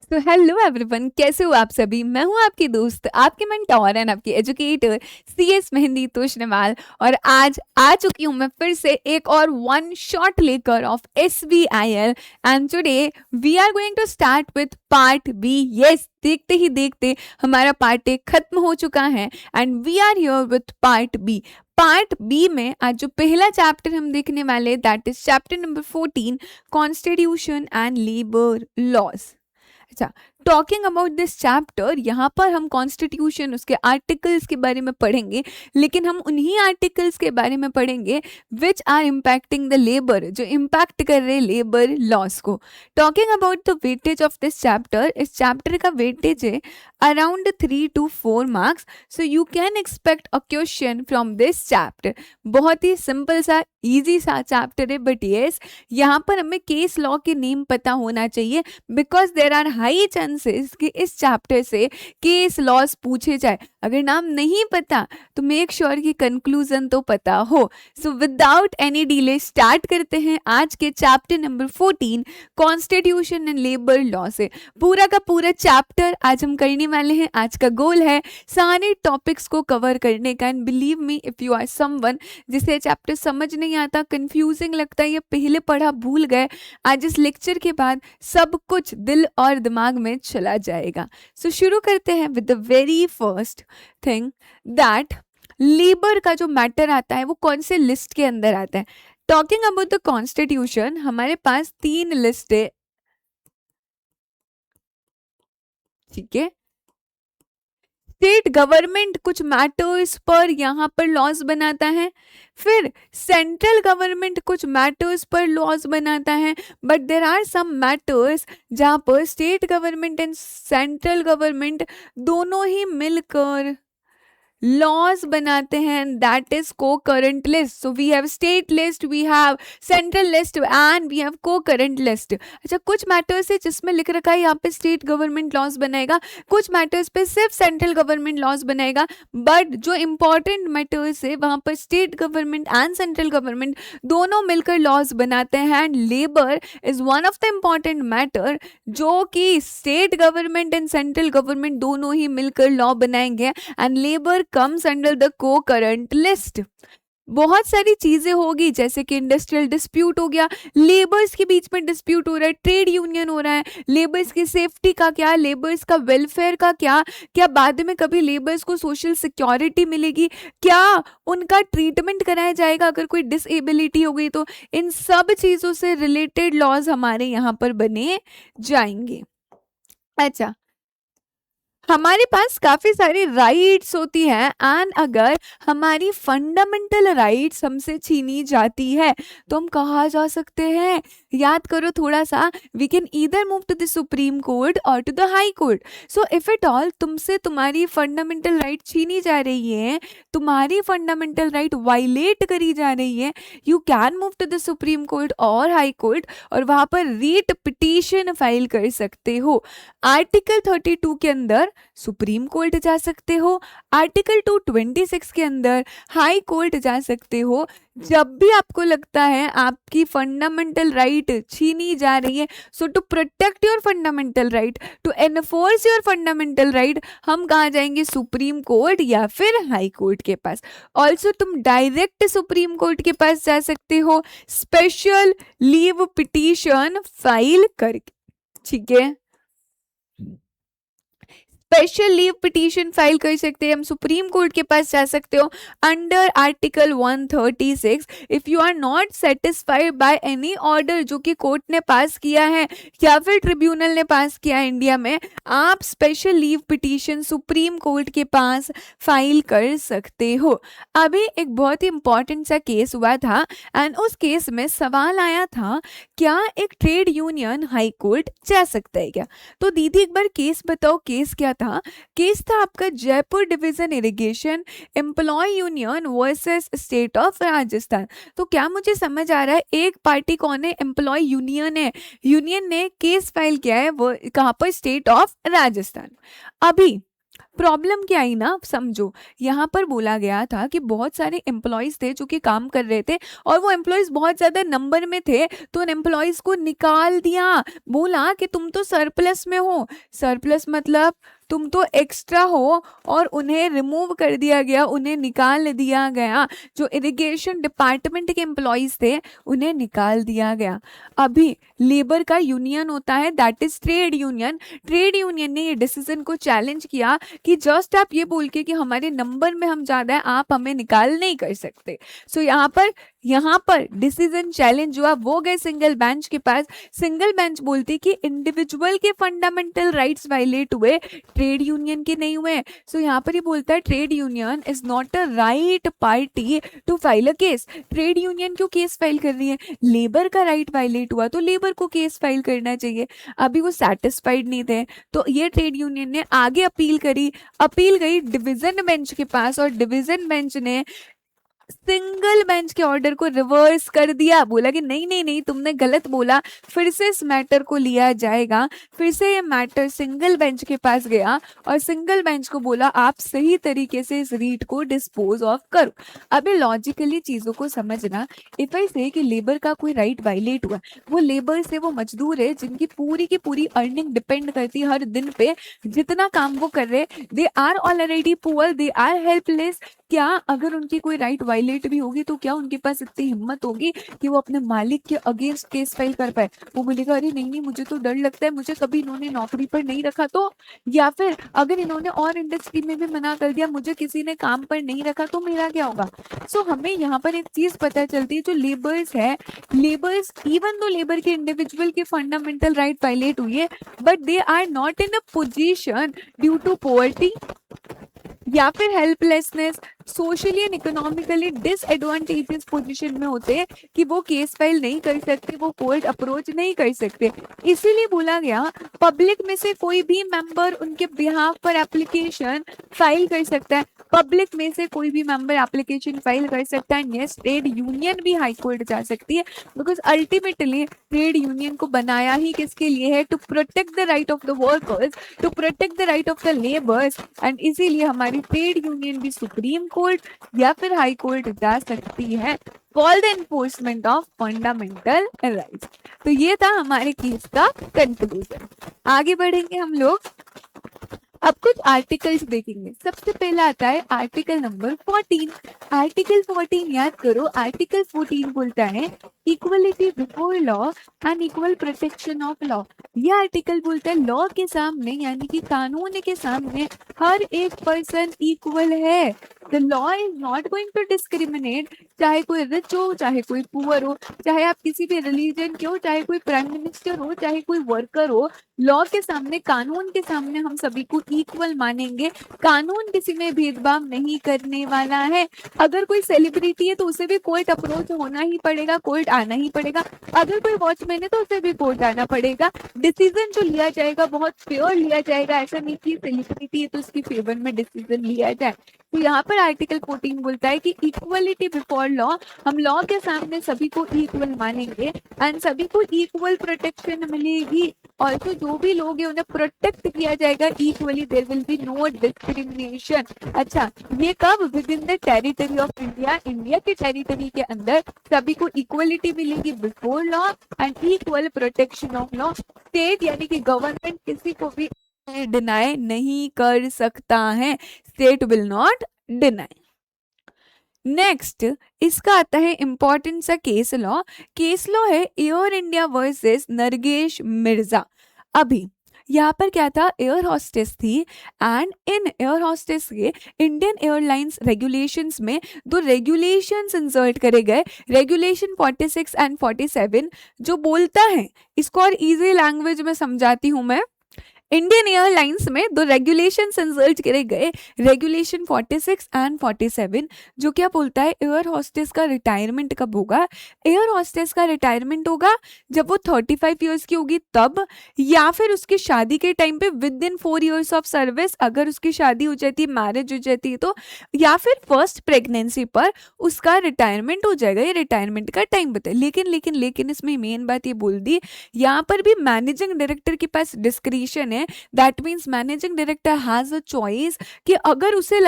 तो hello everyone, कैसे हो आप सभी। मैं हूं आपकी दोस्त, आपके मेंटोर एंड आपकी एजुकेटर CS मेहंदी तोशनेवाल। और आज आ चुकी हूं मैं फिर से एक और वन शॉट लेकर ऑफ SBIL। And today we are going to start with part B. Yes, देखते ही देखते हमारा पार्ट 1 खत्म हो चुका है and we are here with part B. Part B में आज जो पहला चैप्टर हम देखने वाले that is chapter number 14, constitution and labour laws. अच्छा, टॉकिंग अबाउट दिस चैप्टर, यहाँ पर हम कॉन्स्टिट्यूशन उसके आर्टिकल्स के बारे में पढ़ेंगे, लेकिन हम उन्हीं आर्टिकल्स के बारे में पढ़ेंगे which are impacting the labour, जो इम्पैक्ट कर रहे लेबर लॉस को। Talking about the weightage of this chapter, इस चैप्टर का वेटेज है around 3 to 4 marks. So you can expect a question from this chapter. बहुत ही सिंपल सा इजी सा चैप्टर है, बट येस यहाँ पर हमें केस लॉ के नेम पता होना चाहिए, because there are high chances कि इस चैप्टर से केस लॉस पूछे जाए। अगर नाम नहीं पता तो मेक श्योर कि कंक्लूजन तो पता हो। So without any delay start करते हैं आज के chapter number 14, constitution and labour law से। पूरा का पूरा चैप्टर आज हम करने वाले हैं। आज का गोल है सारे टॉपिक्स को कवर करने का। And believe me, if you are someone जिसे चैप्टर समझ नहीं आता, कंफ्यूजिंग लगता है या पहले पढ़ा भूल गए, आज इस लेक्चर के बाद सब कुछ दिल और दिमाग में चला जाएगा। सो शुरू करते हैं with the very first thing that labour का जो मैटर आता है वो कौन से लिस्ट के अंदर आता है। टॉकिंग अबाउट द कॉन्स्टिट्यूशन, हमारे पास 3 लिस्ट है, ठीक है। स्टेट गवर्नमेंट कुछ मैटर्स पर यहाँ पर लॉज बनाता है, फिर सेंट्रल गवर्नमेंट कुछ मैटर्स पर लॉज बनाता है, but there are some matters जहाँ पर state government and central government दोनों ही मिलकर लॉज बनाते हैं, that is concurrent list. So we have state list, we have central list and we have concurrent list. अच्छा, कुछ matters है जिसमें लिख रखा है यहाँ पे स्टेट गवर्नमेंट लॉज बनाएगा, कुछ मैटर्स पे सिर्फ सेंट्रल गवर्नमेंट लॉज बनाएगा, बट जो इंपॉर्टेंट मैटर्स है वहां पर state government and central government दोनों मिलकर लॉज बनाते हैं। And labour is one of the important matter जो कि state government and central government दोनों ही मिलकर लॉ बनाएंगे, and labour comes under the co-current list। बहुत सारी चीजें होगी, जैसे कि इंडस्ट्रियल डिस्प्यूट हो गया, लेबर्स के बीच में डिस्प्यूट हो रहा है, ट्रेड यूनियन हो रहा है, लेबर्स की सेफ्टी का क्या, लेबर्स का वेलफेयर का क्या, क्या बाद में कभी लेबर्स को सोशल सिक्योरिटी मिलेगी, क्या उनका ट्रीटमेंट कराया जाएगा अगर कोई डिसेबिलिटी हो गई, तो इन सब चीजों से रिलेटेड लॉज हमारे यहाँ पर बने जाएंगे। अच्छा, हमारे पास काफी सारी राइट्स होती है, एंड अगर हमारी फंडामेंटल राइट्स हमसे छीनी जाती है तो हम कहाँ जा सकते हैं, याद करो थोड़ा सा। We can either move to the supreme court और to the high court. So if it all तुमसे तुम्हारी फंडामेंटल राइट छीनी जा रही है, तुम्हारी फंडामेंटल राइट वायलेट करी जा रही है, you can move to the supreme court और हाई कोर्ट और वहां पर रीट पिटीशन फाइल कर सकते हो। आर्टिकल 32 के अंदर सुप्रीम कोर्ट जा सकते हो, आर्टिकल 226 के अंदर हाई कोर्ट जा सकते हो। जब भी आपको लगता है आपकी फंडामेंटल राइट छीनी जा रही है, so to protect your fundamental right, to enforce your fundamental right, हम कहाँ जाएंगे, सुप्रीम कोर्ट या फिर हाई कोर्ट के पास। ऑल्सो तुम डायरेक्ट सुप्रीम कोर्ट के पास जा सकते हो स्पेशल लीव पिटीशन फाइल करके, ठीक है। स्पेशल लीव पिटीशन फाइल कर सकते हैं, हम सुप्रीम कोर्ट के पास जा सकते हो under article 136। If you are not satisfied by any order जो कि कोर्ट ने पास किया है या फिर ट्रिब्यूनल ने पास किया है इंडिया में, आप special leave petition supreme court के पास फाइल कर सकते हो। अभी एक बहुत ही इंपॉर्टेंट सा केस हुआ था, एंड उस केस में सवाल आया था क्या एक ट्रेड यूनियन हाई कोर्ट जा सकता है क्या। तो दीदी एक बार केस बताओ, केस क्या था। केस था आपका Jaipur division irrigation employ union versus state of Rajasthan. तो क्या मुझे समझ आ रहा है, एक पार्टी कौन है, एम्प्लॉय यूनियन है, यूनियन ने केस फाइल किया है वो कहाँ पर, स्टेट ऑफ राजस्थान। अभी प्रॉब्लम क्या आई ना, समझो यहाँ पर बोला गया था कि बहुत सारे एम्प्लॉयज थे जो कि काम कर रहे थे और वो एम्प्लॉयज बहुत ज्यादा नंबर में थे, तो उन एम्प्लॉयज को निकाल दिया। बोला कि तुम तो सरप्लस में हो, सरप्लस मतलब तुम तो एक्स्ट्रा हो, और उन्हें रिमूव कर दिया गया, उन्हें निकाल दिया गया। जो इरिगेशन डिपार्टमेंट के एम्प्लॉयज थे उन्हें निकाल दिया गया। अभी लेबर का यूनियन होता है, that is trade union. Trade union ने ये डिसीजन को चैलेंज किया कि जस्ट आप ये बोल के कि हमारे नंबर में हम ज्यादा है, आप हमें निकाल नहीं कर सकते। सो यहाँ पर डिसीजन चैलेंज हुआ, वो गए सिंगल बेंच के पास। सिंगल बेंच बोलती कि इंडिविजुअल के फंडामेंटल राइट्स वायलेट हुए, ट्रेड यूनियन के नहीं हुए। सो यहाँ पर ही बोलता है trade union is not a right party to file a case. Trade union क्यों केस फाइल कर रही है? लेबर का राइट वायलेट हुआ तो लेबर को केस फाइल करना चाहिए। अभी वो सेटिस्फाइड नहीं थे, तो ये ट्रेड यूनियन ने आगे अपील करी। अपील गई डिवीजन बेंच के पास और डिवीजन बेंच ने सिंगल बेंच के ऑर्डर को रिवर्स कर दिया। बोला कि नहीं नहीं नहीं, तुमने गलत बोला, फिर से इस मैटर को लिया जाएगा। फिर से ये मैटर सिंगल बेंच के पास गया और सिंगल बेंच को बोला आप सही तरीके से इस रीट को डिस्पोज ऑफ करो। अभी लॉजिकली चीजों को समझना, इफ आई से कि लेबर का कोई राइट वायलेट हुआ, वो लेबर से वो मजदूर है जिनकी पूरी की पूरी अर्निंग डिपेंड करती है हर दिन पे, जितना काम वो कर रहे, they are already poor, they are helpless. क्या अगर उनकी कोई राइट वायलेट भी होगी तो क्या उनके पास इतनी हिम्मत होगी कि वो अपने मालिक के अगेंस्ट केस फाइल कर पाए? वो बोलेगा अरे नहीं नहीं, मुझे तो डर लगता है, मुझे कभी इन्होंने नौकरी पर नहीं रखा तो, या फिर अगर इन्होंने और इंडस्ट्री में भी मना कर दिया, मुझे किसी ने काम पर नहीं रखा तो मेरा क्या होगा? सो हमें यहाँ पर एक चीज पता चलती है, जो लेबर्स है, लेबर्स इवन दो लेबर के इंडिविजुअल के फंडामेंटल राइट वायलेट हुई है, but they are not in a position due to poverty या फिर helplessness, socially and economically disadvantages position में होते हैं कि वो केस फाइल नहीं कर सकते, वो कोर्ट अप्रोच नहीं कर सकते। इसीलिए बोला गया पब्लिक में से कोई भी मेंबर उनके बिहाफ पर एप्लीकेशन फाइल कर सकता है। पब्लिक में से कोई भी मेंबर एप्लीकेशन फाइल कर सकता है। यस, ट्रेड यूनियन भी हाई कोर्ट जा सकती है, बिकॉज अल्टीमेटली ट्रेड यूनियन को बनाया ही किसके लिए है? To protect the right of the workers, to protect the right of the labours. And इसीलिए हमारी ट्रेड यूनियन भी सुप्रीम कोर्ट या फिर हाई कोर्ट जा सकती है for the enforcement of fundamental rights. तो ये था हमारे केस का कंक्लूजन। आगे बढ़ेंगे हम लोग, अब कुछ आर्टिकल्स देखेंगे। सबसे पहला आता है आर्टिकल नंबर 14। आर्टिकल 14 याद करो, आर्टिकल 14 बोलता है equality before law and equal protection of law. ये आर्टिकल बोलता है लॉ के सामने यानी कि कानून के सामने हर एक पर्सन इक्वल है। The law is not going to discriminate, चाहे कोई रिच हो, चाहे कोई पुअर हो, चाहे आप किसी भी रिलीजन के हो, चाहे कोई प्राइम मिनिस्टर हो, चाहे कोई वर्कर हो। लॉ के सामने, कानून के सामने हम सभी को इक्वल मानेंगे। कानून किसी में भेदभाव नहीं करने वाला है। अगर कोई सेलिब्रिटी है तो उसे भी कोर्ट अप्रोच होना ही पड़ेगा, कोर्ट आना ही पड़ेगा। अगर कोई वॉचमैन है तो उसे भी कोर्ट आना पड़ेगा। डिसीजन जो लिया जाएगा बहुत फेयर लिया जाएगा, ऐसा नहीं कि सेलिब्रिटी है तो उसकी फेवर में डिसीजन लिया जाए। तो यहाँ पर आर्टिकल 14 बोलता है कि इक्वलिटी बिफोर लॉ, हम लॉ के सामने सभी को इक्वल मानेंगे एंड सभी को इक्वल प्रोटेक्शन मिलेगी। और तो जो भी लोग हैं उन्हें प्रोटेक्ट किया जाएगा equally, there will be no discrimination. अच्छा, ये कब? Within the territory of India, India के टेरिटरी के अंदर सभी को इक्वलिटी मिलेगी before law and equal protection of law. State यानी कि गवर्नमेंट किसी को भी डिनाई नहीं कर सकता है, state will not deny. Next इसका आता है इंपॉर्टेंट सा केस लॉ। केस लॉ है एयर इंडिया वर्सेस नरगेश मिर्जा। अभी यहाँ पर क्या था, एयर हॉस्टेस थी एंड इन एयर हॉस्टेस के इंडियन एयरलाइंस रेगुलेशंस में दो रेगुलेशंस इंसर्ट करे गए, रेगुलेशन 46 एंड 47, जो बोलता है, इसको और इजी लैंग्वेज में समझाती हूँ मैं। इंडियन एयरलाइंस में दो रेगुलेशन इंसर्ट करे गए, रेगुलेशन 46 एंड 47, जो क्या बोलता है एयर हॉस्टेस का रिटायरमेंट कब होगा। एयर हॉस्टेस का रिटायरमेंट होगा जब वो 35 इयर्स की होगी तब, या फिर उसकी शादी के टाइम पे with in 4 years of service, अगर उसकी शादी हो जाती है, मैरिज हो जाती है तो, या फिर फर्स्ट प्रेगनेंसी पर उसका रिटायरमेंट हो जाएगा। ये रिटायरमेंट का टाइम बताए। लेकिन इसमें मेन बात ये बोल दी, यहाँ पर भी मैनेजिंग डायरेक्टर के पास डिस्क्रिशन है हैं, that means managing director has a choice कि अगर उसे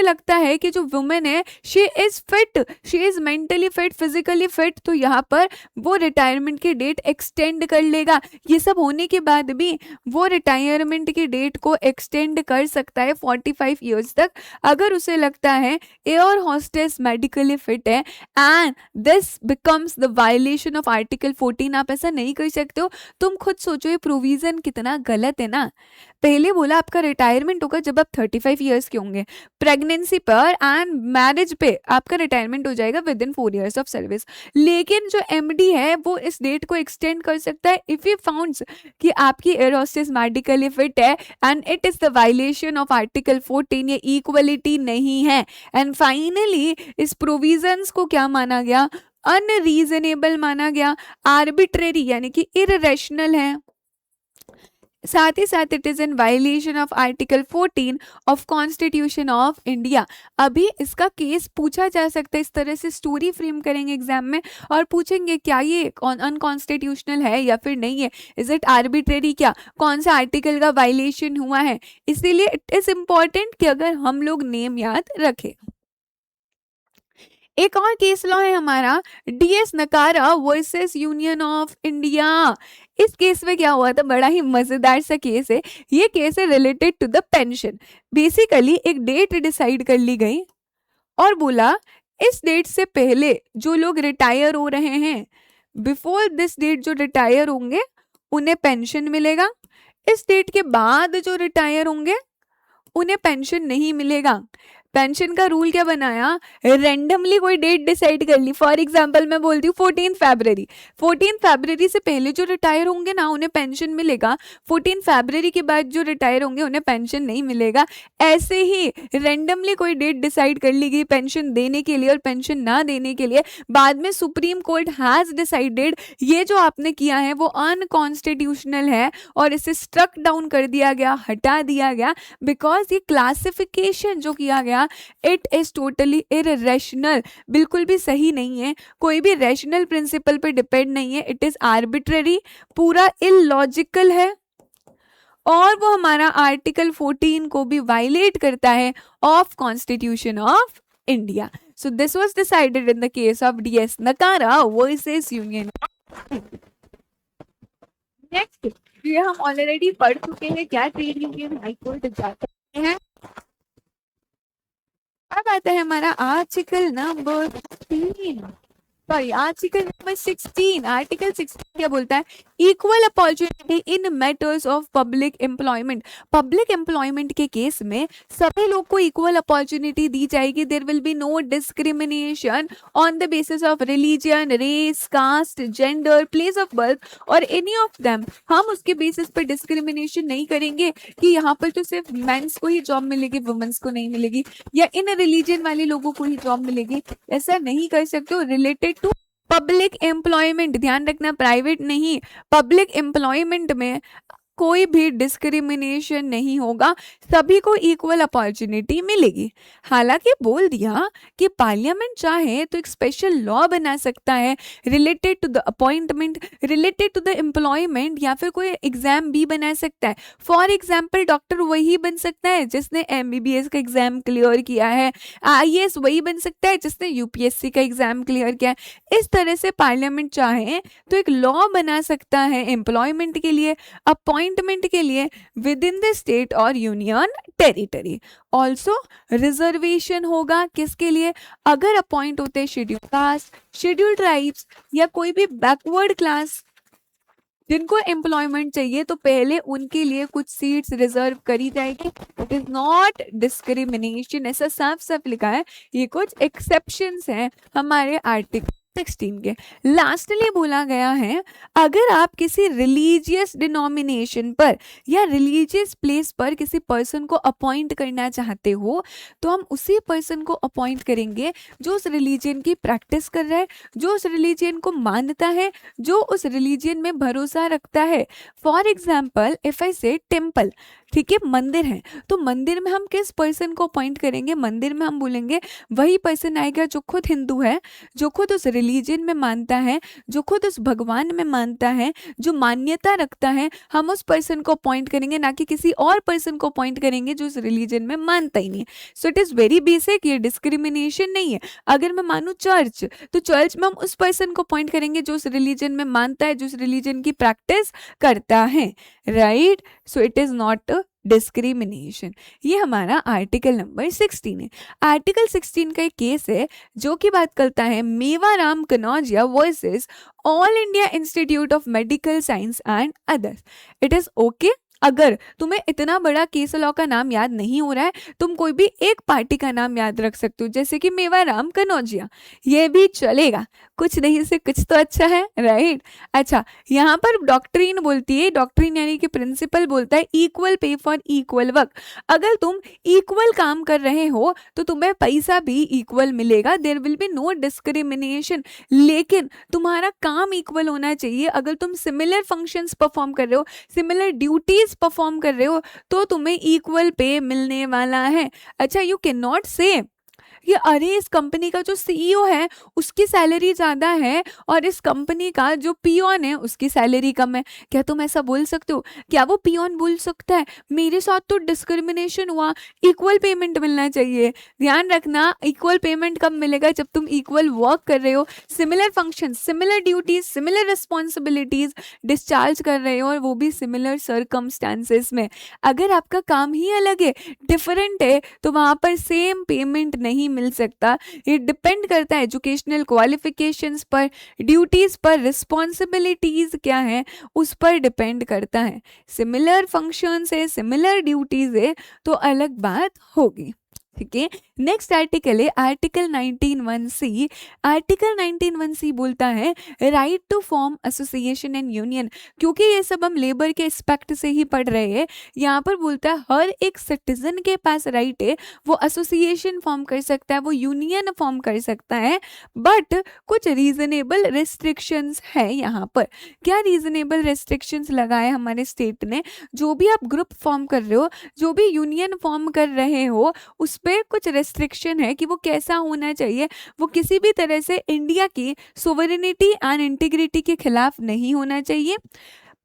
लगता है कि जो वुमेन है she is fit, she is mentally fit, physically fit, तो यहाँ पर वो रिटायरमेंट की डेट एक्सटेंड कर लेगा। ये सब होने के बाद भी वो रिटायरमेंट की डेट को एक्सटेंड कर सकता है 45 ईयर्स तक, अगर उसे लगता है एयर होस्टेस मेडिकली फिट है, and this becomes the violation of article 14। आप ऐसा नहीं कर सकते हो। तुम खुद सोचो ये प्रोविजन कितना गलत है ना। पहले बोला आपका रिटायरमेंट होगा जब आप 35 ईयर्स के होंगे, प्रेगनेंसी पर एंड मैरिज पे आपका रिटायरमेंट हो जाएगा with in 4 years of service. लेकिन जो एमडी है वो इस डेट को एक्सटेंड कर सकता है इफ ही फाउंड्स कि आपकी एयर होस्टेस मेडिकली फिट है and it is the violation of article 14। ये इक्वलिटी नहीं है। एंड फाइनली इस प्रोविजंस को क्या माना गया? अनरीजनेबल माना गया, आर्बिट्रेरी यानी कि इररेशनल है, साथ ही साथ it is in violation of article 14 of constitution of India. अभी इसका केस पूछा जा सकता है, इस तरह से स्टोरी फ्रेम करेंगे एग्जाम में और पूछेंगे क्या ये अनकॉन्स्टिट्यूशनल है या फिर नहीं है, इज इट आर्बिट्रेरी, क्या कौन सा आर्टिकल का वायलेशन हुआ है। इसीलिए इट इज इंपॉर्टेंट कि अगर हम लोग नेम याद रखें। एक और केस लॉ है हमारा डीएस नकारा वर्सेस यूनियन ऑफ इंडिया। इस केस में क्या हुआ था, बड़ा ही मजेदार सा केस है। ये केस है related to the pension. Basically एक डेट डिसाइड कर ली गई और बोला इस डेट से पहले जो लोग रिटायर हो रहे हैं, बिफोर दिस डेट जो रिटायर होंगे उन्हें पेंशन मिलेगा, इस डेट के बाद जो रिटायर होंगे उन्हें पेंशन नहीं मिलेगा। पेंशन का रूल क्या बनाया, रेंडमली कोई डेट डिसाइड कर ली। फॉर एग्जांपल मैं बोलती हूँ 14 फरवरी, 14 फरवरी से पहले जो रिटायर होंगे ना उन्हें पेंशन मिलेगा, 14 फरवरी के बाद जो रिटायर होंगे उन्हें पेंशन नहीं मिलेगा। ऐसे ही रेंडमली कोई डेट डिसाइड कर ली गई पेंशन देने के लिए और पेंशन ना देने के लिए, बाद में सुप्रीम कोर्ट हैज डिसाइडेड ये जो आपने किया है वो अनकॉन्स्टिट्यूशनल है और इसे स्ट्रक डाउन कर दिया गया, हटा दिया गया, बिकॉज ये क्लासिफिकेशन जो किया गया इट इज टोटली इररेशनल, बिल्कुल भी सही नहीं है, कोई भी रैशनल प्रिंसिपल पे डिपेंड नहीं है, इट इज आर्बिट्ररी, पूरा इलॉजिकल है और वो हमारा आर्टिकल 14 को भी वायलेट करता है of constitution of India. So this was decided in the case of DS नकारा वर्सेस यूनियन। नेक्स्ट ये हम ऑलरेडी पढ़ चुके हैं, क्या ट्रेड यूनियन हाईकोर्ट जाते हैं। अब आता है हमारा article number 3, sorry article number 16। Article 16 क्या बोलता है, equal opportunity in matters of public employment. Public employment के केस में सभी लोग को इक्वल अपॉर्चुनिटी दी जाएगी। There will be no discrimination on the basis of religion, race, caste, gender, place of birth और एनी ऑफ देम। हम उसके बेसिस पर डिस्क्रिमिनेशन नहीं करेंगे कि यहाँ पर तो सिर्फ मेंस को ही जॉब मिलेगी, वुमेन्स को नहीं मिलेगी, या इन रिलीजन वाले लोगों को ही जॉब मिलेगी, ऐसा नहीं कर सकते हो। रिलेटेड टू पब्लिक एम्प्लॉयमेंट, ध्यान रखना प्राइवेट नहीं, पब्लिक एम्प्लॉयमेंट में कोई भी डिस्क्रिमिनेशन नहीं होगा, सभी को इक्वल अपॉर्चुनिटी मिलेगी। हालांकि बोल दिया कि पार्लियामेंट चाहे तो एक स्पेशल लॉ बना सकता है related to the appointment, related to the employment, या फिर कोई एग्जाम भी बना सकता है। फॉर एग्जाम्पल डॉक्टर वही बन सकता है जिसने एमबीबीएस का एग्जाम क्लियर किया है, आईएएस वही बन सकता है जिसने यूपीएससी का एग्जाम क्लियर किया है। इस तरह से पार्लियामेंट चाहे तो एक लॉ बना सकता है एम्प्लॉयमेंट के लिए, अपॉइंटमेंट के लिए विद इन द स्टेट और यूनियन टेरिटरी। ऑल्सो रिजर्वेशन होगा किसके लिए, अगर अपॉइंट होते हैं शेड्यूल कास्ट, शेड्यूल ट्राइब्स या कोई भी बैकवर्ड क्लास जिनको एम्प्लॉयमेंट चाहिए तो पहले उनके लिए कुछ सीट्स रिजर्व करी जाएगी। इट इज नॉट डिस्क्रिमिनेशन, ऐसा साफ साफ लिखा है। ये कुछ एक्सेप्शंस हैं हमारे आर्टिकल 16 के। लास्टली बोला गया है अगर आप किसी रिलीजियस डिनोमिनेशन पर या रिलीजियस प्लेस पर किसी पर्सन को अपॉइंट करना चाहते हो तो हम उसी पर्सन को अपॉइंट करेंगे जो उस रिलीजन की प्रैक्टिस कर रहा है, जो उस रिलीजन को मानता है, जो उस रिलीजन में भरोसा रखता है। फॉर एग्जाम्पल इफ आई से टेम्पल, ठीक है, मंदिर है तो मंदिर में हम किस पर्सन को अपॉइंट करेंगे? मंदिर में हम बोलेंगे वही पर्सन आएगा जो खुद हिंदू है, जो खुद उस रिलीजन में मानता है, जो खुद उस भगवान में मानता है, जो मान्यता रखता है, हम उस पर्सन को अपॉइंट करेंगे, ना कि किसी और पर्सन को अपॉइंट करेंगे जो उस रिलीजन में मानता ही नहीं है। So it is very basic, ये डिस्क्रिमिनेशन नहीं है। अगर मैं मानूं चर्च, तो चर्च में हम उस पर्सन को अपॉइंट करेंगे जो उस रिलीजन में मानता है, जो उस रिलीजन की प्रैक्टिस करता है, right? So it is not discrimination. ये हमारा आर्टिकल नंबर 16 है। आर्टिकल 16 का एक केस है जो कि बात करता है Mewaram Kanaujia versus all India institute of medical science and others. It is okay, अगर तुम्हें इतना बड़ा केस लॉ का नाम याद नहीं हो रहा है, तुम कोई भी एक पार्टी का नाम याद रख सकते हो, जैसे कि मेवाराम कनौजिया, ये भी चलेगा, कुछ नहीं से कुछ तो अच्छा है, राइट? अच्छा, यहाँ पर डॉक्ट्रिन बोलती है, डॉक्ट्रिन यानी कि प्रिंसिपल बोलता है equal pay for equal work. अगर तुम इक्वल काम कर रहे हो तो तुम्हें पैसा भी इक्वल मिलेगा, there will be no discrimination. लेकिन तुम्हारा काम इक्वल होना चाहिए। अगर तुम सिमिलर फंक्शंस परफॉर्म कर रहे हो, सिमिलर ड्यूटीज परफॉर्म कर रहे हो, तो तुम्हें इक्वल पे मिलने वाला है। अच्छा, यू कैन नॉट से कि अरे इस कंपनी का जो सीईओ है उसकी सैलरी ज्यादा है और इस कंपनी का जो पियोन है उसकी सैलरी कम है। क्या तुम ऐसा बोल सकते हो? क्या वो पियोन बोल सकता है मेरे साथ तो डिस्क्रिमिनेशन हुआ, इक्वल पेमेंट मिलना चाहिए? ध्यान रखना, इक्वल पेमेंट कब मिलेगा? जब तुम इक्वल वर्क कर रहे हो, similar function, similar duties, similar responsibilities discharge कर रहे हो, और वो भी सिमिलर सर्कमस्टांसेस में। अगर आपका काम ही अलग है, डिफरेंट है, तो वहां पर सेम पेमेंट नहीं मिल सकता। ये डिपेंड करता है एजुकेशनल क्वालिफिकेशंस पर, ड्यूटीज पर, रिस्पॉन्सिबिलिटीज क्या है उस पर डिपेंड करता है। सिमिलर फंक्शंस है, सिमिलर ड्यूटीज है तो अलग बात होगी, ठीक है। नेक्स्ट आर्टिकल है आर्टिकल 19(1)(c). आर्टिकल 19(1)(c) बोलता है right to form association and union. क्योंकि ये सब हम लेबर के एस्पेक्ट से ही पढ़ रहे हैं, यहाँ पर बोलता है हर एक सिटीजन के पास राइट है, वो एसोसिएशन फॉर्म कर सकता है, वो यूनियन फॉर्म कर सकता है, बट कुछ रीजनेबल रिस्ट्रिक्शंस है यहाँ पर। क्या रीजनेबल रिस्ट्रिक्शंस लगाए हमारे स्टेट ने? जो भी आप ग्रुप फॉर्म कर रहे हो, जो भी यूनियन फॉर्म कर रहे हो, उस पे कुछ रेस्ट्रिक्शन है कि वो कैसा होना चाहिए। वो किसी भी तरह से इंडिया की सोवरेनिटी एंड इंटीग्रिटी के खिलाफ नहीं होना चाहिए,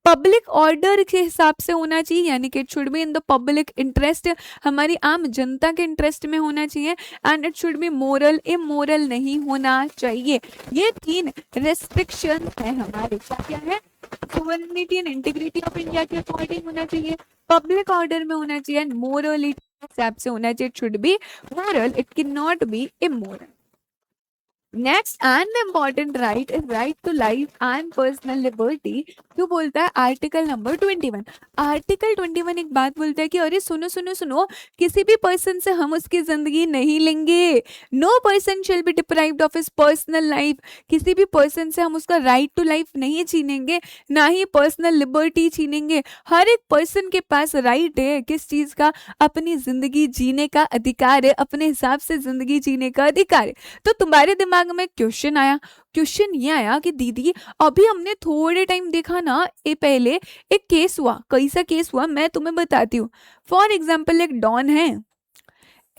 पब्लिक ऑर्डर के हिसाब से होना चाहिए, यानी कि it should be in the public interest, हमारी आम जनता के इंटरेस्ट में होना चाहिए, and it should be moral, immoral नहीं होना चाहिए। ये 3 रेस्ट्रिक्शन है हमारे। क्या है? Sovereignty and integrity of India के अकॉर्डिंग होना चाहिए, पब्लिक ऑर्डर में होना चाहिए, एंड मोरलिटी हिसाब से होना चाहिए। It should be moral, it can not be immoral. Next and important right is right to life and personal liberty. क्यों बोलता है आर्टिकल नंबर 21? आर्टिकल 21 एक बात बोलता है कि अरे सुनो सुनो सुनो, किसी भी पर्सन से हम उसकी जिंदगी नहीं लेंगे। No person shall be deprived of his personal life. किसी भी पर्सन से हम उसका राइट टू लाइफ नहीं छीनेंगे, ना ही पर्सनल लिबर्टी छीनेंगे। हर एक पर्सन के पास राइट है किस चीज का? अपनी जिंदगी जीने का अधिकार है, अपने हिसाब से जिंदगी जीने का अधिकार है। तो तुम्हारे दिमाग में क्वेश्चन आया, क्वेश्चन ये आया कि दीदी अभी हमने थोड़े टाइम देखा ना, ये पहले एक केस हुआ। कैसा केस हुआ मैं तुम्हें बताती हूँ। फॉर एग्जाम्पल एक डॉन है,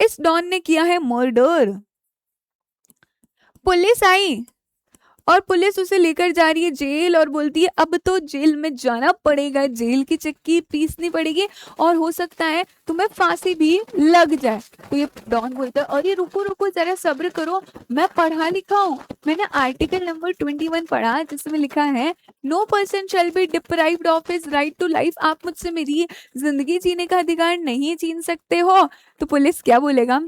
इस डॉन ने किया है मर्डर। पुलिस आई और पुलिस उसे लेकर जा रही है जेल और बोलती है अब तो जेल में जाना पड़ेगा, जेल की चक्की पीसनी पड़ेगी और हो सकता है तुम्हें फांसी भी लग जाए। तो ये डॉन बोलता है अरे रुको रुको जरा सब्र करो, मैं पढ़ा लिखा हूँ, मैंने आर्टिकल नंबर 21 पढ़ा जिसमें लिखा है no person shall be deprived of his right to life. आप मुझसे मेरी जिंदगी जीने का अधिकार नहीं छीन सकते हो। तो पुलिस क्या बोलेगा?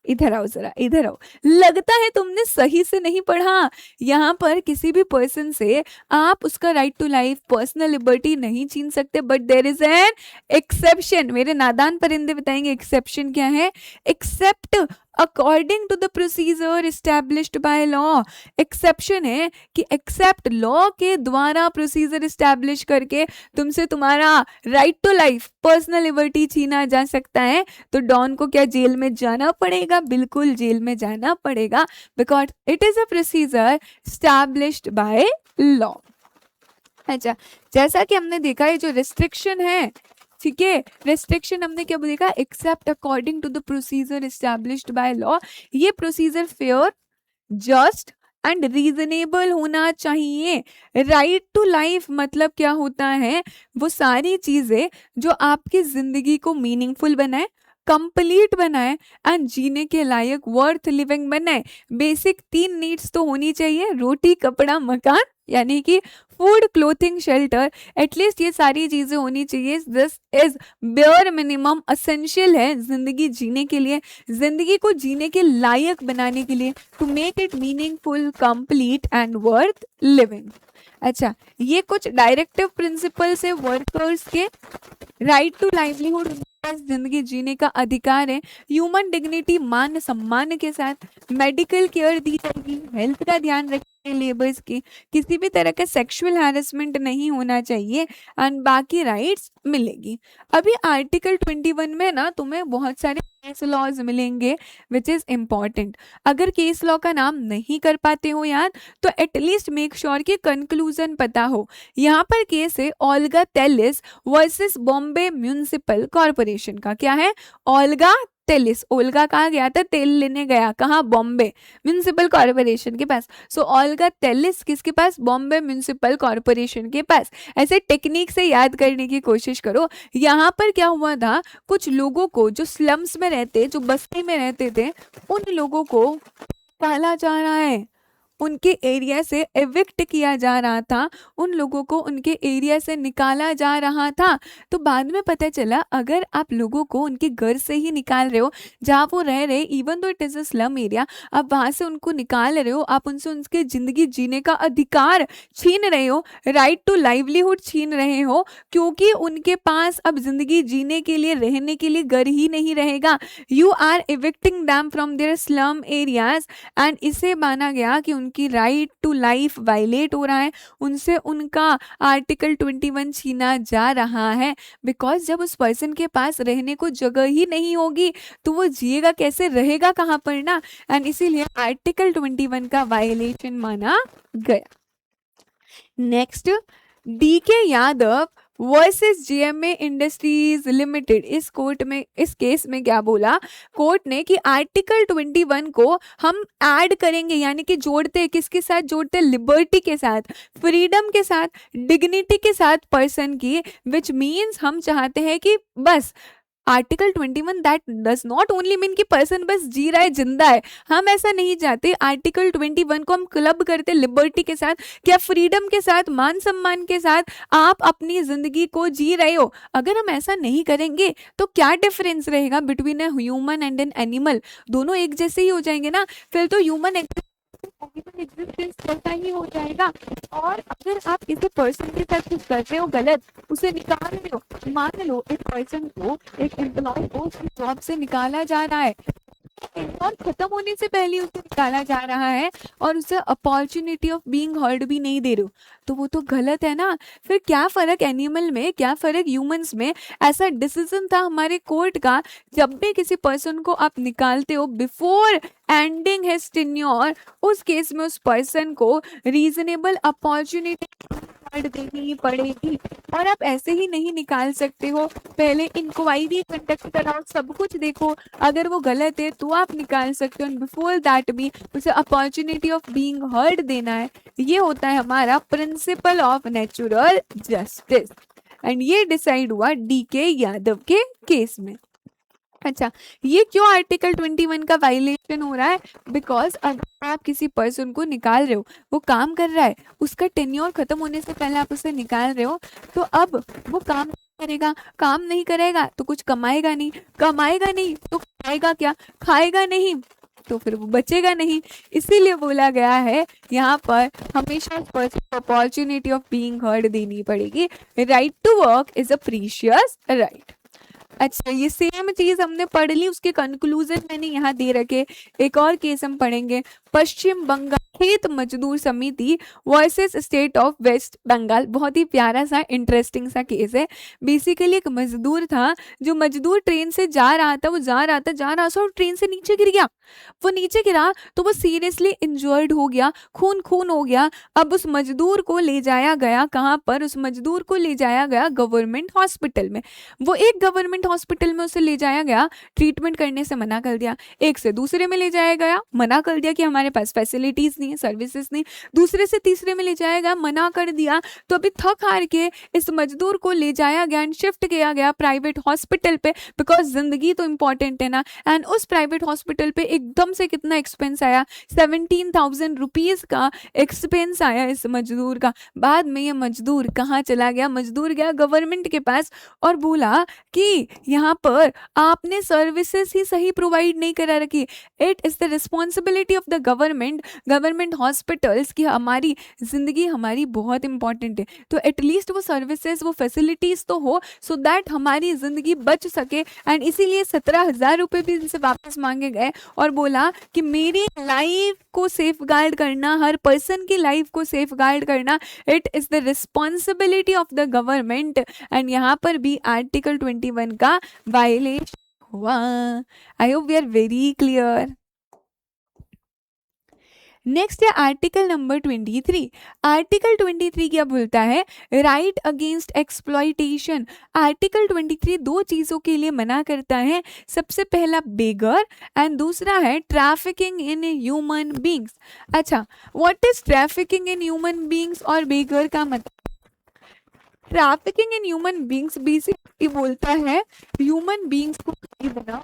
इधर आओ जरा, इधर आओ, लगता है तुमने सही से नहीं पढ़ा। यहाँ पर किसी भी पर्सन से आप उसका right to life, personal liberty नहीं छीन सकते, but there is an exception. मेरे नादान परिंदे बताएंगे एक्सेप्शन क्या है। Except according to the procedure established by law. Exception है कि एक्सेप्ट लॉ के द्वारा प्रोसीजर एस्टैब्लिश करके तुमसे तुम्हारा right to life, personal liberty छीना जा सकता है। तो डॉन को क्या जेल में जाना पड़ेगा? बिल्कुल जेल में जाना पड़ेगा, because it is a procedure established by law. अच्छा, जैसा कि हमने देखा है जो रिस्ट्रिक्शन है ठीक है। रेस्ट्रिक्शन हमने क्या देखा, except according to the procedure established by law, ये procedure fair, just and reasonable होना चाहिए। राइट टू लाइफ मतलब क्या होता है, वो सारी चीजें जो आपकी जिंदगी को मीनिंगफुल बनाए, कंप्लीट बनाए एंड जीने के लायक वर्थ लिविंग बनाए। बेसिक 3 नीड्स तो होनी चाहिए, रोटी कपड़ा मकान, यानी कि फूड क्लोथिंग शेल्टर, एटलीस्ट ये सारी चीजें होनी चाहिए। This is bare minimum essential है जिंदगी जीने के लिए, जिंदगी को जीने के लायक बनाने के लिए, to make it meaningful, complete and worth living. अच्छा, ये कुछ डायरेक्टिव प्रिंसिपल्स है वर्कर्स के। राइट टू लाइवलीहुड, जिंदगी जीने का अधिकार है। ह्यूमन डिग्निटी, मान सम्मान के साथ मेडिकल केयर दी जाएगी, हेल्थ का ध्यान रखेंगे लेबर्स की, किसी भी तरह का सेक्सुअल हैरेसमेंट नहीं होना चाहिए एंड बाकी राइट्स मिलेगी। अभी आर्टिकल 21 में ना तुम्हें बहुत सारे केस लॉज मिलेंगे विच इज इम्पॉर्टेंट। अगर केस लॉ का नाम नहीं कर पाते हो याद, तो एटलीस्ट मेक श्योर कि कंक्लूजन पता हो। यहाँ पर केस है Olga Tellis versus Bombay municipal corporation का। क्या है, ओल्गा टेलिस, ओल्गा कहाँ गया था, तेल लेने गया, कहाँ, बॉम्बे म्यूनिसिपल कॉर्पोरेशन के पास। सो ओल्गा टेलिस किसके पास, बॉम्बे म्यूनिसिपल कॉर्पोरेशन के पास। ऐसे टेक्निक से याद करने की कोशिश करो। यहाँ पर क्या हुआ था, कुछ लोगों को जो स्लम्स में रहते, जो बस्ती में रहते थे, उन लोगों को निकाला जा रहा है, उनके एरिया से एविक्ट किया जा रहा था, उन लोगों को उनके एरिया से निकाला जा रहा था। तो बाद में पता चला अगर आप लोगों को उनके घर से ही निकाल रहे हो, जहाँ वो रह रहे, even though it is a slum area, आप वहां से उनको निकाल रहे हो, आप उनसे उनके जिंदगी जीने का अधिकार छीन रहे हो, राइट टू लाइवलीहुड छीन रहे हो, क्योंकि उनके पास अब जिंदगी जीने के लिए, रहने के लिए घर ही नहीं रहेगा। You are evicting them from their slum areas and इसे माना गया कि उनकी राइट टू लाइफ वायलेट हो रहा है, उनसे उनका आर्टिकल 21 छीना जा रहा है। बिकॉज जब उस पर्सन के पास रहने को जगह ही नहीं होगी तो वो जिएगा कैसे, रहेगा कहाँ पर ना, एंड इसीलिए आर्टिकल 21 का वायलेशन माना गया। Next, D K Yadav versus GMA industries limited. इस कोर्ट में, इस केस में क्या बोला कोर्ट ने कि आर्टिकल 21 को हम ऐड करेंगे, यानी कि जोड़ते हैं, किसके साथ जोड़ते हैं, लिबर्टी के साथ, फ्रीडम के साथ, डिग्निटी के साथ पर्सन की, विच मीन्स हम चाहते हैं कि बस article 21 that does not only mean कि पर्सन बस जी रहा है, जिंदा है, हम ऐसा नहीं चाहते। आर्टिकल 21 को हम क्लब करते लिबर्टी के साथ, क्या फ्रीडम के साथ, मान सम्मान के साथ आप अपनी जिंदगी को जी रहे हो। अगर हम ऐसा नहीं करेंगे तो क्या डिफरेंस रहेगा between a human and an animal, दोनों एक जैसे ही हो जाएंगे ना, फिर तो ह्यूमन एग्जिस्टेंस कैसा ही हो जाएगा। और अगर आप किसी पर्सन के साथ कुछ कर रहे हो गलत, उसे निकाल रहे हो, मान लो एक पर्सन को, एक एम्प्लॉय को उसकी जॉब से निकाला जा रहा है, और खत्म होने से पहले उसे निकाला जा रहा है और उसे अपॉर्चुनिटी ऑफ बीइंग हर्ड भी नहीं दे रहे हो, तो वो तो गलत है ना। फिर क्या फर्क एनिमल में, क्या फर्क ह्यूमंस में। ऐसा डिसीजन था हमारे कोर्ट का, जब भी किसी पर्सन को आप निकालते हो बिफोर एंडिंग हिज टेन्योर, उस केस में उस पर्सन को रीजनेबल अपॉर्चुनिटी देनी पड़ेगी। और आप ऐसे ही नहीं निकाल सकते हो, पहले इंक्वायरी कंडक्ट कराओ, सब कुछ देखो, अगर वो गलत है तो आप निकाल सकते हो, बिफोर दैट भी उसे अपॉर्चुनिटी ऑफ बीइंग हर्ड देना है। ये होता है हमारा principle of natural justice, and ये डिसाइड हुआ डीके यादव के केस में। अच्छा, ये क्यों आर्टिकल 21 का वायलेशन हो रहा है, बिकॉज अगर आप किसी पर्सन को निकाल रहे हो, वो काम कर रहा है, उसका टेन्योर खत्म होने से पहले आप उसे निकाल रहे हो, तो अब वो काम करेगा, काम नहीं करेगा तो कुछ कमाएगा नहीं, कमाएगा नहीं तो खाएगा क्या, खाएगा नहीं तो फिर वो बचेगा नहीं। इसीलिए बोला गया है यहाँ पर हमेशा पर्सन को अपॉर्चुनिटी ऑफ बीइंग हर्ड देनी पड़ेगी। Right to work is a precious right. अच्छा, ये सेम चीज हमने पढ़ ली, उसके कंक्लूजन मैंने यहाँ दे रखे। एक और केस हम पढ़ेंगे, पश्चिम Bengal Khet Mazdoor Samiti versus state of west Bengal. बहुत ही प्यारा सा इंटरेस्टिंग सा केस है। बेसिकली एक मजदूर था, जो मजदूर ट्रेन से जा रहा था, वो जा रहा था और ट्रेन से नीचे गिर गया। वो नीचे गिरा तो वो सीरियसली इंजर्ड हो गया, खून खून हो गया। अब उस मजदूर को ले जाया गया कहाँ पर, उस मजदूर को ले जाया गया गवर्नमेंट हॉस्पिटल में। वो एक गवर्नमेंट हॉस्पिटल में उसे ले जाया गया, ट्रीटमेंट करने से मना कर दिया। एक से दूसरे में ले जाया गया, मना कर दिया कि हमारे पास फैसिलिटीज नहीं है, सर्विसेज नहीं। दूसरे से तीसरे में ले जाया गया, मना कर दिया। तो अभी थक हार के इस मजदूर को ले जाया गया एंड शिफ्ट किया गया प्राइवेट हॉस्पिटल पे, बिकॉज जिंदगी तो इंपॉर्टेंट है ना। एंड उस प्राइवेट हॉस्पिटल पे एकदम से कितना एक्सपेंस आया, 17,000 रुपीज का एक्सपेंस आया इस मजदूर का। बाद में ये मजदूर कहाँ चला गया, मजदूर गया गवर्नमेंट के पास और बोला कि यहाँ पर आपने सर्विसेज ही सही प्रोवाइड नहीं करा रखी। It is the responsibility of the government hospitals की हमारी जिंदगी हमारी बहुत इंपॉर्टेंट है, तो एटलीस्ट वो सर्विसेज वो फैसिलिटीज तो हो, सो दैट हमारी जिंदगी बच सके। एंड इसीलिए 17,000 रुपये भी इनसे वापस मांगे गए और बोला कि मेरी लाइफ को सेफ गार्ड करना, हर पर्सन की लाइफ को सेफ गार्ड करना, it is the responsibility of the government. And यहाँ पर भी आर्टिकल 21 का वायलेशन हुआ। I hope we are very clear. Next है आर्टिकल नंबर 23। आर्टिकल 23 क्या बोलता है, राइट अगेंस्ट एक्सप्लॉइटेशन। आर्टिकल 23 दो चीजों के लिए मना करता है, सबसे पहला बेगर एंड दूसरा है ट्रैफिकिंग इन ह्यूमन बींग्स। अच्छा, what is trafficking in human beings और बेगर का मतलब? Trafficking in human beings basically बोलता है ह्यूमन बींग्स को खरीदना,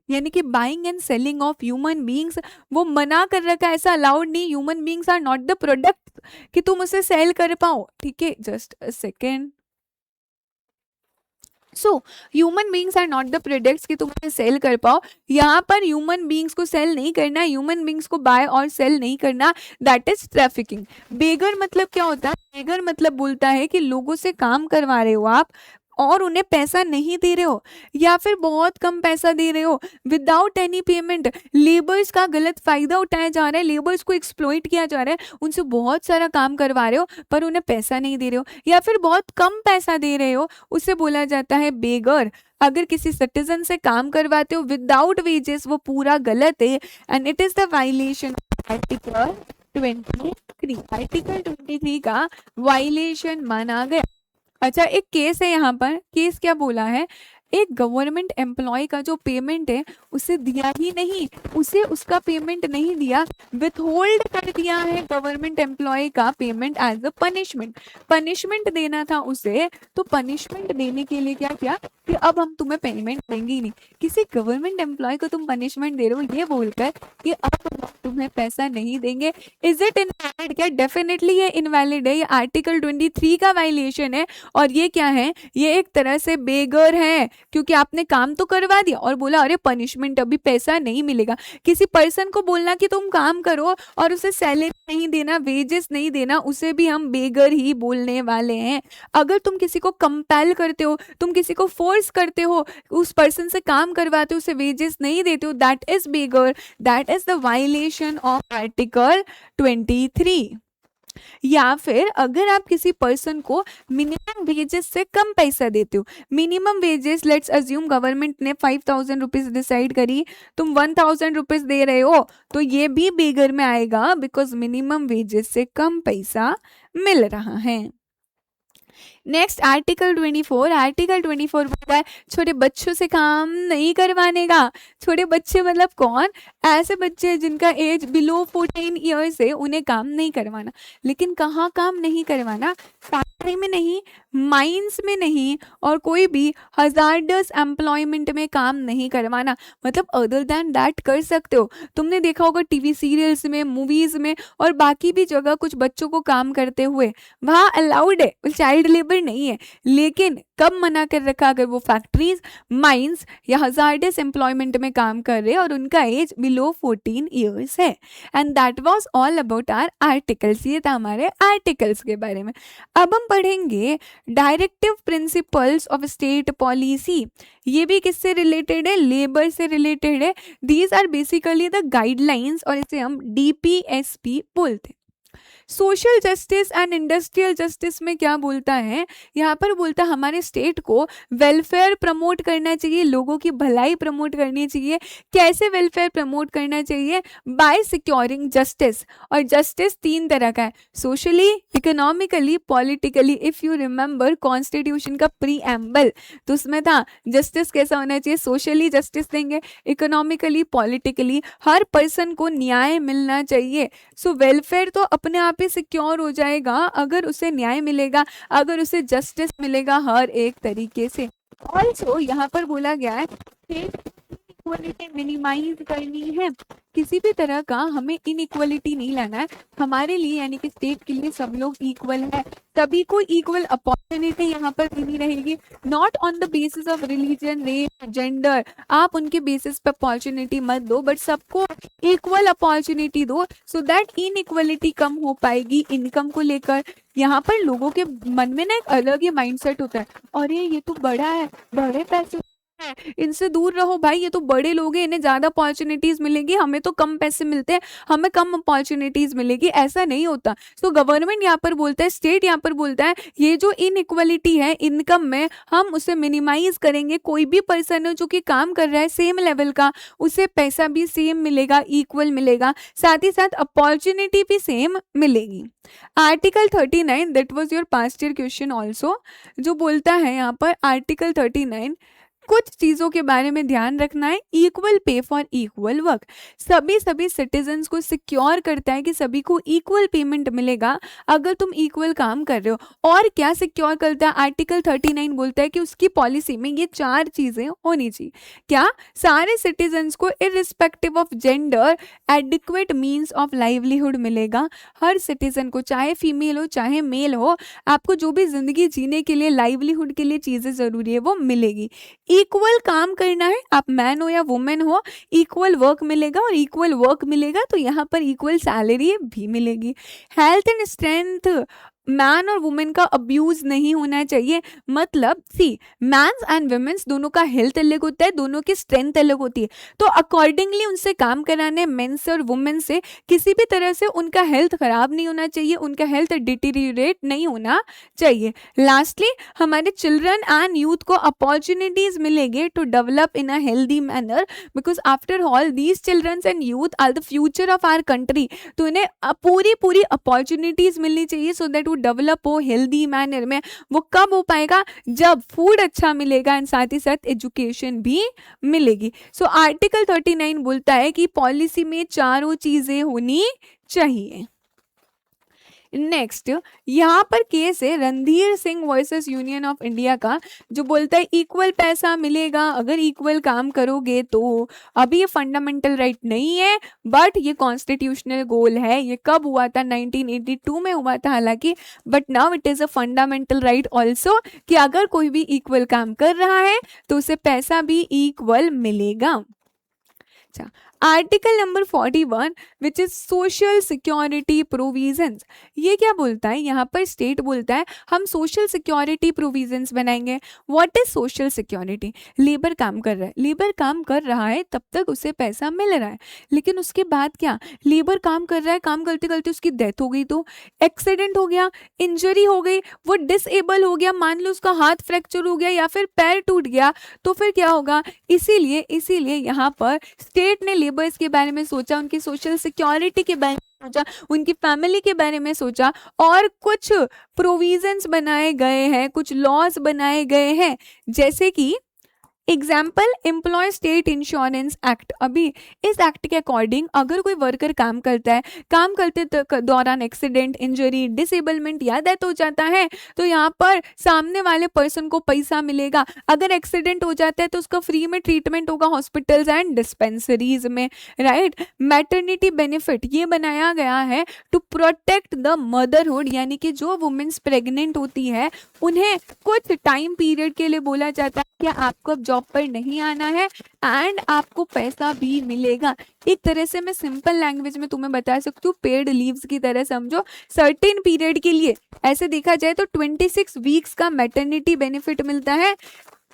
यानी कि buying and selling of human beings, वो मना कर रखा है, ऐसा अलाउड नहीं। Human beings are not the product कि तुम उसे सेल कर पाओ, ठीक है, just a second. So human beings are not the products कि तुम उन्हें सेल कर पाओ। यहाँ पर ह्यूमन बींग्स को सेल नहीं करना, ह्यूमन बींग्स को बाय और सेल नहीं करना, दैट इज ट्रैफिकिंग। बेगर मतलब क्या होता है, बेगर मतलब बोलता है कि लोगों से काम करवा रहे हो आप और उन्हें पैसा नहीं दे रहे हो, या फिर बहुत कम पैसा दे रहे हो विदाउट एनी पेमेंट। लेबर्स का गलत फायदा उठाया जा रहा है, लेबर्स को एक्सप्लॉइट किया जा रहा है, उनसे बहुत सारा काम करवा रहे हो पर उन्हें पैसा नहीं दे रहे हो, या फिर बहुत कम पैसा दे रहे हो, उसे बोला जाता है बेगर। अगर किसी सिटीजन से काम करवाते हो विदाउट वेजेस, वो पूरा गलत है and it is the violation article 23। Article 23 का वायलेशन माना गया। अच्छा, एक केस है यहाँ पर, केस क्या बोला है, एक गवर्नमेंट एम्प्लॉय का जो पेमेंट है उसे दिया ही नहीं, उसे उसका पेमेंट नहीं दिया, विथहोल्ड कर दिया है गवर्नमेंट एम्प्लॉय का payment as a punishment. Punishment देना था उसे, तो पनिशमेंट देने के लिए क्या किया कि अब हम तुम्हें पेमेंट देंगे ही नहीं। किसी गवर्नमेंट एम्प्लॉय को तुम पनिशमेंट दे रहे हो ये बोलकर कि अब तुम्हें पैसा नहीं देंगे। Is it invalid? क्या डेफिनेटली ये इनवैलिड है, ये आर्टिकल 23 का वायलेशन है। और ये क्या है, ये एक तरह से बेगर है, क्योंकि आपने काम तो करवा दिया और बोला अरे पनिशमेंट, अभी पैसा नहीं मिलेगा। किसी पर्सन को बोलना कि तुम काम करो और उसे सैलरी नहीं देना, वेजेस नहीं देना, उसे भी हम बेगर ही बोलने वाले हैं। अगर तुम किसी को कंपेल करते हो, तुम किसी को फोर्स करते हो, उस पर्सन से काम करवाते हो, उसे वेजेस नहीं देते हो, that is beggar, that is the violation of article 23। या फिर अगर आप किसी पर्सन को मिनिमम वेजेस से कम पैसा देते हो, minimum wages let's assume government ने 5,000 रुपीज डिसाइड करी, तुम 1,000 रुपीज दे रहे हो, तो ये भी बेगर में आएगा, बिकॉज मिनिमम वेजेस से कम पैसा मिल रहा है। Next article 24। आर्टिकल 24 बोलता है छोटे बच्चों से काम नहीं करवाने का। छोटे बच्चे मतलब कौन? ऐसे बच्चे जिनका एज बिलो 14 ईयर्स है, उन्हें काम नहीं करवाना। लेकिन कहाँ काम नहीं करवाना? फैक्ट्री में नहीं, माइंस में नहीं, और कोई भी हजार्डस एम्प्लॉयमेंट में काम नहीं करवाना। मतलब अदर देन दैट कर सकते हो। तुमने देखा होगा टीवी सीरियल्स में, मूवीज में और बाकी भी जगह कुछ बच्चों को काम करते हुए, वहाँ अलाउड है, चाइल्ड लेबर नहीं है। लेकिन कब मना कर रखा? अगर वो फैक्ट्रीज, माइंस या हजार्डस एम्प्लॉयमेंट में काम कर रहे हैं और उनका एज बिलो 14 ईयर्स है। And that was all about our articles. ये था हमारे आर्टिकल्स के बारे में। अब हम पढ़ेंगे directive principles of state policy. ये भी किससे रिलेटेड है? लेबर से रिलेटेड है। These are basically the guidelines और इसे हम DPSP बोलते हैं। Social justice and industrial justice में क्या बोलता है? यहाँ पर बोलता है हमारे स्टेट को वेलफेयर प्रमोट करना चाहिए, लोगों की भलाई प्रमोट करनी चाहिए। कैसे वेलफेयर प्रमोट करना चाहिए? By securing justice. और जस्टिस 3 तरह का है, socially, economically, politically. If you remember constitution का प्रीएम्बल, तो उसमें था जस्टिस कैसा होना चाहिए? सोशली जस्टिस देंगे, इकोनॉमिकली, पॉलिटिकली, हर पर्सन को न्याय मिलना चाहिए। सो वेलफेयर तो अपने आप ही सिक्योर हो जाएगा अगर उसे न्याय मिलेगा, अगर उसे जस्टिस मिलेगा हर एक तरीके से। ऑल्सो यहाँ पर बोला गया है इनइक्वालिटी मिनिमाइज करनी है, किसी भी तरह का हमें इनइक्वालिटी नहीं लाना है। हमारे लिए यानी कि स्टेट के लिए सब लोग इक्वल है, सभी को इक्वल अपॉर्चुनिटी यहाँ पर देनी रहेगी, not on the basis of religion, race, gender. आप उनके बेसिस पे अपॉर्चुनिटी मत दो, बट सबको इक्वल अपॉर्चुनिटी दो, सो दैट इनइक्वालिटी कम हो पाएगी इनकम को लेकर। यहाँ पर लोगों के मन में ना एक अलग ही माइंडसेट होता है, और ये तो बड़ा है, बड़े पैसे, इनसे दूर रहो भाई, ये तो बड़े लोग हैं, इन्हें ज्यादा अपॉर्चुनिटीज मिलेगी, हमें तो कम पैसे मिलते हैं, हमें कम अपॉर्चुनिटीज मिलेगी। ऐसा नहीं होता। तो गवर्नमेंट यहाँ पर बोलता है, स्टेट यहाँ पर बोलता है, ये जो इनइक्वालिटी है इनकम में, हम उसे मिनिमाइज करेंगे। कोई भी पर्सन है जो कि काम कर रहा है सेम लेवल का, उसे पैसा भी सेम मिलेगा, इक्वल मिलेगा, साथ ही साथ अपॉर्चुनिटी भी सेम मिलेगी। Article 39, that was your past year question also, जो बोलता है यहाँ पर आर्टिकल 39 कुछ चीजों के बारे में ध्यान रखना है। Equal pay for equal work, सभी सिटीजन्स को सिक्योर करता है कि सभी को इक्वल पेमेंट मिलेगा अगर तुम इक्वल काम कर रहे हो। और क्या सिक्योर करता है? आर्टिकल 39 बोलता है कि उसकी पॉलिसी में ये 4 चीजें होनी चाहिए। क्या? सारे सिटीजन्स को irrespective of gender adequate means of livelihood मिलेगा। हर सिटीजन को, चाहे फीमेल हो चाहे मेल हो, आपको जो भी जिंदगी जीने के लिए, लाइवलीहुड के लिए चीजें जरूरी है वो मिलेगी। इक्वल काम करना है, आप मैन हो या वुमेन हो, इक्वल वर्क मिलेगा, और इक्वल वर्क मिलेगा तो यहाँ पर इक्वल सैलरी भी मिलेगी। हेल्थ एंड स्ट्रेंथ, मैन और वुमेन का अब्यूज नहीं होना चाहिए। मतलब सी, मैन्स एंड वुमेन्स दोनों का हेल्थ अलग होता है, दोनों की स्ट्रेंथ अलग होती है, तो अकॉर्डिंगली उनसे काम कराने, मेन से और वुमेन से, किसी भी तरह से उनका हेल्थ खराब नहीं होना चाहिए, उनका हेल्थ डिटीरियरेट नहीं होना चाहिए। लास्टली, हमारे चिल्ड्रन एंड यूथ को अपॉर्चुनिटीज मिलेंगे to develop in a healthy manner, because after all these children and youth are the future of our country. तो इन्हें पूरी अपॉर्चुनिटीज मिलनी चाहिए सो दैट डेवलप हो हेल्दी मैनर में। वो कब हो पाएगा? जब फूड अच्छा मिलेगा एंड साथ ही साथ एजुकेशन भी मिलेगी। सो आर्टिकल 39 बोलता है कि पॉलिसी में 4 चीजें होनी चाहिए। नेक्स्ट यहाँ पर केस है Randhir Singh versus union of India का, जो बोलता है इक्वल पैसा मिलेगा अगर इक्वल काम करोगे तो। अभी ये फंडामेंटल राइट नहीं है, बट ये कॉन्स्टिट्यूशनल गोल है। ये कब हुआ था? 1982 में हुआ था हालांकि, but now it is a fundamental right also कि अगर कोई भी इक्वल काम कर रहा है तो उसे पैसा भी इक्वल मिलेगा। अच्छा, article number 41 which is social security provisions, ये क्या बोलता है? यहाँ पर स्टेट बोलता है हम सोशल सिक्योरिटी प्रोविजंस बनाएंगे। What is social security? Labour काम कर रहा है, लेबर काम कर रहा है तब तक उसे पैसा मिल रहा है, लेकिन उसके बाद क्या? लेबर काम कर रहा है, काम करते करते उसकी डेथ हो गई, तो एक्सीडेंट हो गया, इंजरी हो गई, वो डिसेबल हो गया, मान लो उसका हाथ फ्रैक्चर हो गया या फिर पैर टूट गया, तो फिर क्या होगा? इसीलिए यहाँ पर स्टेट ने लेबर्स के बारे में सोचा, उनकी सोशल सिक्योरिटी के बारे में सोचा, उनकी फैमिली के बारे में सोचा, और कुछ प्रोविजंस बनाए गए हैं, कुछ लॉज बनाए गए हैं, जैसे कि example employ state insurance act. अभी इस एक्ट के अकॉर्डिंग अगर कोई वर्कर काम करता है, काम करते दौरान एक्सीडेंट, इंजरी, डिसेबलमेंट या डेथ हो जाता है, तो यहाँ पर सामने वाले पर्सन को पैसा मिलेगा। अगर एक्सीडेंट हो जाता है तो उसका फ्री में ट्रीटमेंट होगा हॉस्पिटल्स एंड डिस्पेंसरीज में, राइट। मैटरनिटी बेनिफिट ये बनाया गया है टू प्रोटेक्ट द मदरहुड, यानी कि जो वुमेन्स प्रेग्नेंट होती है उन्हें कुछ टाइम पीरियड के लिए बोला जाता है कि आपको अब जॉब जॉब पर नहीं आना है एंड आपको पैसा भी मिलेगा। एक तरह से मैं सिंपल लैंग्वेज में तुम्हें बता सकती हूँ, पेड लीव्स की तरह समझो। सर्टेन पीरियड के लिए ऐसे देखा जाए तो 26 वीक्स का मैटरनिटी बेनिफिट मिलता है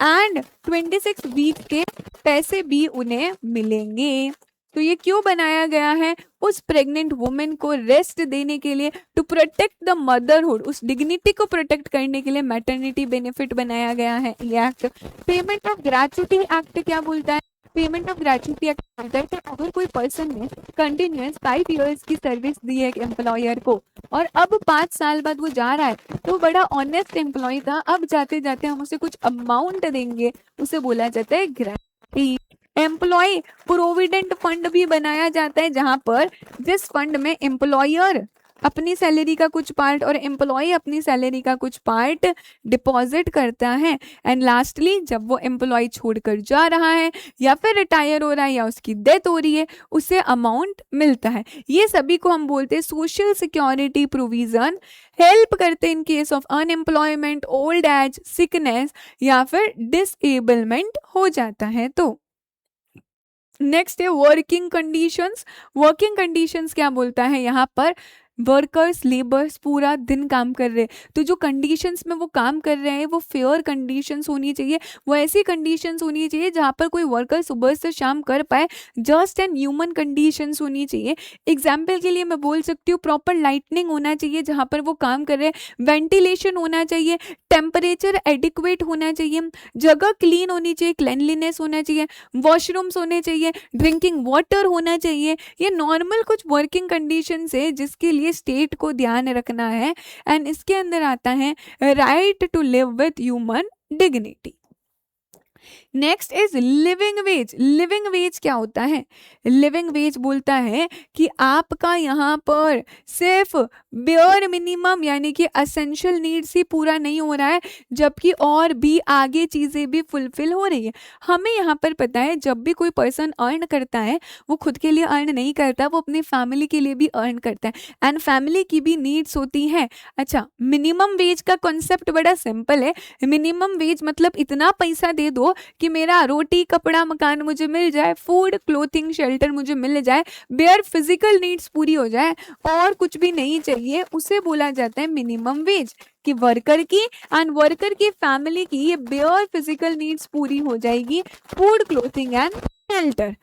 एंड 26 वीक के पैसे भी उन्हें मिलेंगे। तो ये क्यों बनाया गया है? उस प्रेग्नेंट वुमेन को रेस्ट देने के लिए, टू प्रोटेक्ट द मदरहुड, उस डिग्निटी को प्रोटेक्ट करने के लिए मैटरनिटी बेनिफिट बनाया गया है ये act. Payment of gratuity act क्या बोलता है? पेमेंट ऑफ ग्रेच्युटी एक्ट बोलता है कि अगर कोई पर्सन ने कंटिन्यूअस 5 इयर्स की सर्विस दी है एम्प्लॉयर को और अब 5 साल बाद वो जा रहा है, तो बड़ा ऑनेस्ट एम्प्लॉय था, अब जाते जाते हम उसे कुछ अमाउंट देंगे, उसे बोला जाता है ग्रेच्युटी। एम्प्लॉय प्रोविडेंट फंड भी बनाया जाता है, जहां पर जिस फंड में एम्प्लॉयर अपनी सैलरी का कुछ पार्ट और एम्प्लॉय अपनी सैलरी का कुछ पार्ट डिपॉजिट करता है। एंड लास्टली जब वो एम्प्लॉय छोड़कर जा रहा है या फिर रिटायर हो रहा है या उसकी डेथ हो रही है, उसे अमाउंट मिलता है। ये सभी को हम बोलते हैं सोशल सिक्योरिटी प्रोविजन। हेल्प करते हैं in case of unemployment, old age, sickness या फिर डिसेबलमेंट हो जाता है। तो नेक्स्ट है वर्किंग कंडीशंस। वर्किंग कंडीशंस क्या बोलता है यहाँ पर? वर्कर्स, लेबर्स पूरा दिन काम कर रहे हैं, तो जो कंडीशंस में वो काम कर रहे हैं वो फेयर कंडीशंस होनी चाहिए, वो ऐसी कंडीशंस होनी चाहिए जहाँ पर कोई वर्कर सुबह से शाम कर पाए, जस्ट एंड ह्यूमन कंडीशंस होनी चाहिए। एग्जाम्पल के लिए मैं बोल सकती हूँ प्रॉपर लाइटनिंग होना चाहिए जहाँ पर वो काम कर रहे हैं, वेंटिलेशन होना चाहिए, टेम्परेचर एडिक्वेट होना चाहिए, जगह क्लीन होनी चाहिए, क्लेनलीनेस होना चाहिए, वॉशरूम्स होने चाहिए, ड्रिंकिंग वाटर होना चाहिए। ये नॉर्मल कुछ वर्किंग कंडीशंस है जिसके लिए स्टेट को ध्यान रखना है। एंड इसके अंदर आता है right to live with human dignity. Next is living wage. Living wage क्या होता है? लिविंग वेज बोलता है कि आपका यहाँ पर सिर्फ बेयर मिनिमम यानी कि असेंशियल नीड्स ही पूरा नहीं हो रहा है, जबकि और भी आगे चीजें भी फुलफिल हो रही है। हमें यहाँ पर पता है जब भी कोई पर्सन अर्न करता है वो खुद के लिए अर्न नहीं करता, वो अपनी फैमिली के लिए भी अर्न करता है एंड फैमिली की भी नीड्स होती है। अच्छा, मिनिमम वेज का कॉन्सेप्ट बड़ा सिंपल है। मिनिमम वेज मतलब इतना पैसा दे दो कि मेरा रोटी कपड़ा मकान मुझे मिल जाए, फूड क्लोथिंग शेल्टर मुझे मिल जाए, बेयर फिजिकल नीड्स पूरी हो जाए और कुछ भी नहीं चाहिए, उसे बोला जाता है मिनिमम वेज। कि वर्कर की एंड वर्कर की फैमिली की ये बेयर फिजिकल नीड्स पूरी हो जाएगी, फूड क्लोथिंग एंड शेल्टर।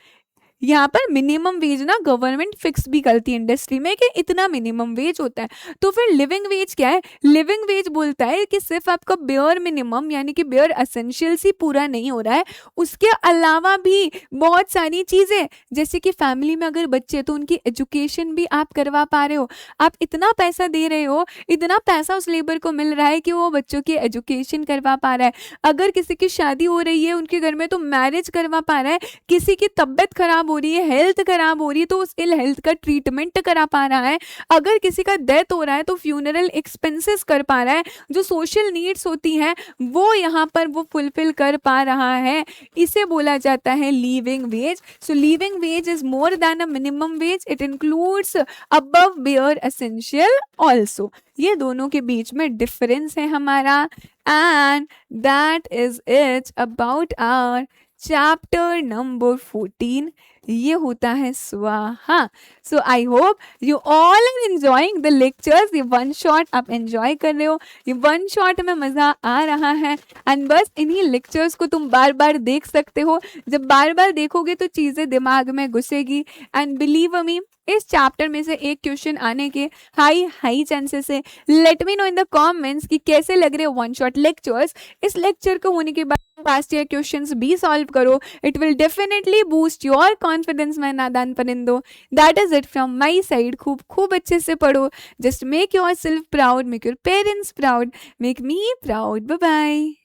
यहाँ पर मिनिमम वेज ना गवर्नमेंट फिक्स भी करती है इंडस्ट्री में कि इतना मिनिमम वेज होता है। तो फिर लिविंग वेज क्या है? लिविंग वेज बोलता है कि सिर्फ आपका बेयर मिनिमम यानी कि बेयर एसेंशियल्स ही पूरा नहीं हो रहा है, उसके अलावा भी बहुत सारी चीजें, जैसे कि फैमिली में अगर बच्चे तो उनकी एजुकेशन भी आप करवा पा रहे हो, आप इतना पैसा दे रहे हो, इतना पैसा उस लेबर को मिल रहा है कि वो बच्चों की एजुकेशन करवा पा रहा है। अगर किसी की शादी हो रही है उनके घर में तो मैरिज करवा पा रहा है, किसी की तबीयत खराब हो रही है, हेल्थ खराब हो रही है तो उस इल हेल्थ का ट्रीटमेंट करा पा रहा है, अगर किसी का डेथ हो रहा है तो फ्यूनरल एक्सपेंसेस कर पा रहा है, जो सोशल नीड्स होती हैं वो यहाँ पर वो फुलफिल कर पा रहा है, इसे बोला जाता है living wage. So living wage is more than a minimum wage, it includes above bare essential also. ये दोनों के बीच में डिफरेंस है हमारा। And that is it about our chapter number 14। ये होता है स्वाहा। So I hope you all are enjoying the lectures. ये वन शॉट आप एंजॉय कर रहे हो, ये वन शॉट में मजा आ रहा है एंड बस इन्हीं लेक्चर्स को तुम बार बार देख सकते हो। जब बार बार देखोगे तो चीजें दिमाग में घुसेगी एंड बिलीव मी इस चैप्टर में से एक क्वेश्चन आने के हाई चांसेस है। Let me know in the comments कि कैसे लग रहे वन शॉट लेक्चर्स। इस लेक्चर को होने के बाद पास्ट ईयर क्वेश्चंस भी सॉल्व करो, it will definitely boost your confidence my नादान परिंदो। That is it from my side. खूब अच्छे से पढ़ो, just make yourself proud, make your parents proud, make me proud. Bye bye.